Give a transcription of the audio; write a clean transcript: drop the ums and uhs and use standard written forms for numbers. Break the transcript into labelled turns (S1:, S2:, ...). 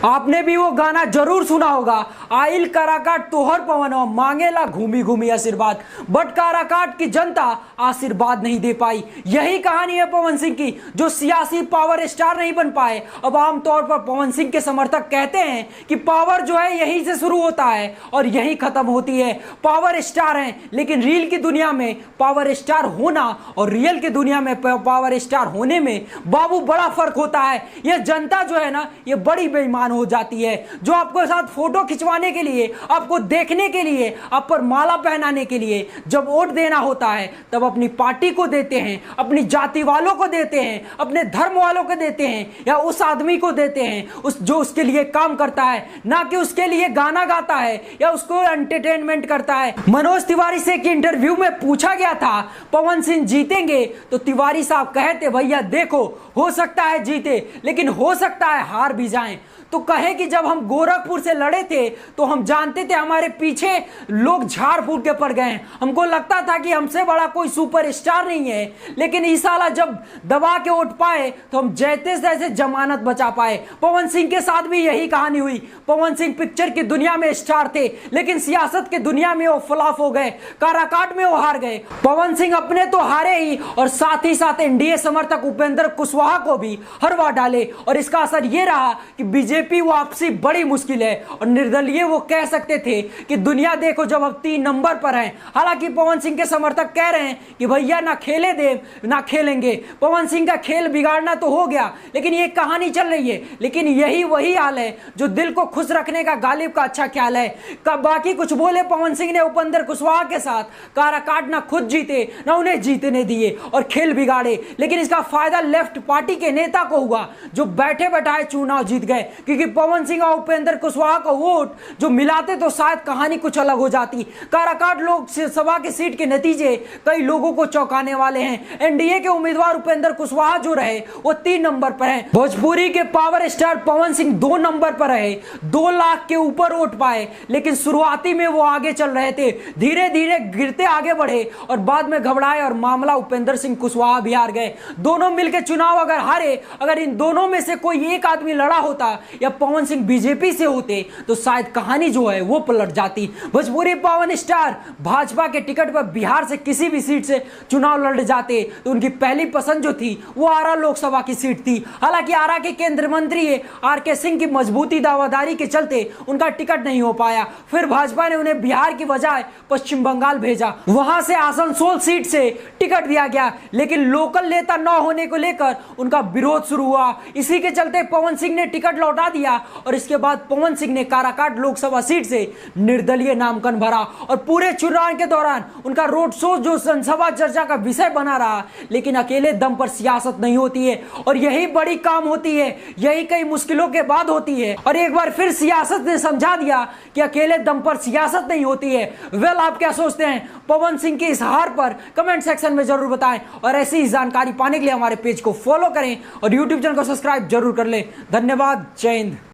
S1: आपने भी वो गाना जरूर सुना होगा, आइल काराकाट तोहर पवन मांगेला घूमी घूमी आशीर्वाद, बट काराकाट की जनता आशीर्वाद नहीं दे पाई। यही कहानी है पवन सिंह की, जो सियासी पावर स्टार नहीं बन पाए। अब आमतौर पर पवन सिंह के समर्थक कहते हैं कि पावर जो है यहीं से शुरू होता है और यहीं खत्म होती है। पावर स्टार हैं, लेकिन रील की दुनिया में पावर स्टार होना और रियल की दुनिया में पावर स्टार होने में बाबू बड़ा फर्क होता है। यह जनता जो है ना, ये बड़ी बेईमान हो जाती है, जो आपके साथ फोटो खिंचवाने के लिए, आपको देखने के लिए, आप पर माला पहनाने के लिए जब वोट देना होता है तब अपनी पार्टी को देते हैं, अपनी जाति वालों को देते हैं, अपने धर्म वालों को देते हैं, या उस आदमी को देते हैं जो उसके लिए काम करता है, ना कि उसके लिए गाना गाता है या उसको एंटरटेनमेंट करता है। मनोज तिवारी से एक इंटरव्यू में पूछा गया था पवन सिंह जीतेंगे, तो तिवारी साहब कहते भैया देखो हो सकता है जीते, लेकिन हो सकता है हार भी जाएं। तो कहे कि जब हम गोरखपुर से लड़े थे तो हम जानते थे हमारे पीछे लोग झाड़ फूट के पड़ गए, हमको लगता था कि हमसे बड़ा कोई सुपरस्टार नहीं है, लेकिन इस साला जब दबा के वोट पाए तो हम जैसे तैसे जमानत बचा पाए। पवन सिंह के साथ भी यही कहानी हुई। पवन सिंह पिक्चर की दुनिया में स्टार थे, लेकिन सियासत की दुनिया में वो फ्लॉप हो गए, काराकाट में वो हार गए। पवन सिंह अपने तो हारे ही, और साथ ही साथ एनडीए समर्थक उपेंद्र कुशवाहा को भी हरवा डाले, और इसका असर ये रहा कि बीजेपी वापसी बड़ी मुश्किल है। और निर्दलीय वो कह सकते थे कि दुनिया देखो जब अब 3 नंबर पर हैं। हालांकि पवन सिंह के समर्थक कह रहे हैं कि भैया ना खेले दे ना खेलेंगे, पवन सिंह का खेल बिगाड़ना तो हो गया, लेकिन ये कहानी चल रही है। लेकिन यही वही हाल है जो दिल को खुश रखने का गालिब का अच्छा ख्याल है। बाकी कुछ बोले पवन सिंह ने उपेंद्र कुशवाहा के साथ, काराकाट ना खुद जीते ना उन्हें जीतने दिए और खेल बिगाड़े, लेकिन इसका फायदा लेफ्ट पार्टी के नेता को हुआ जो बैठे बैठाए चुनाव जीत गए। क्योंकि पवन सिंह और उपेंद्र कुशवाहा को वोट जो मिलाते तो शायद कहानी कुछ अलग हो जाती। काराकाट लोकसभा की सीट के नतीजे कई लोगों को चौंकाने वाले हैं। एनडीए के उम्मीदवार उपेंद्र कुशवाहा जो रहे वो 3 नंबर पर हैं। भोजपुरी के power star Pawan Singh 2 number पर रहे, 2 लाख के ऊपर वोट पाए, लेकिन शुरुआती में वो आगे चल रहे थे, धीरे धीरे गिरते आगे बढ़े और बाद में घबराए और मामला उपेंद्र सिंह कुशवाहा भी हार गए। दोनों मिलकर चुनाव अगर हारे, अगर इन दोनों में से कोई एक आदमी लड़ा होता या पवन सिंह बीजेपी से होते तो शायद कहानी जो है वो पलट जाती। भोजपुरी पवन स्टार भाजपा के टिकट पर बिहार से किसी भी सीट से चुनाव लड़ जाते तो उनकी पहली पसंद जो थी वो आरा लोकसभा की सीट थी। हालांकि आरा के केंद्रीय मंत्री आरके सिंह की मजबूती दावादारी के चलते उनका टिकट नहीं हो पाया। फिर भाजपा ने उन्हें बिहार की बजाय पश्चिम बंगाल भेजा, वहां से आसनसोल सीट से टिकट दिया गया, लेकिन लोकल नेता न होने को लेकर उनका विरोध शुरू हुआ। इसी के चलते पवन सिंह ने टिकट लौटा दिया और इसके बाद पवन सिंह ने काराकाट लोकसभा सीट से निर्दलीय नामांकन भरा और पूरे चुनाव के दौरान उनका रोड शो जो जनसभा चर्चा का विषय बना रहा। लेकिन अकेले दम पर सियासत नहीं होती है, और यही बड़ी काम होती है, यही कई मुश्किलों के बाद होती है। और एक बार फिर सियासत ने समझा दिया कि अकेले दम पर सियासत नहीं होती है। वेल, आप क्या सोचते हैं पवन सिंह की इस हार पर? कमेंट सेक्शन में जरूर बताएं, और ऐसी ही जानकारी पाने के लिए हमारे पेज को फॉलो करें और यूट्यूब चैनल को सब्सक्राइब जरूर कर लें। धन्यवाद, जय हिंद।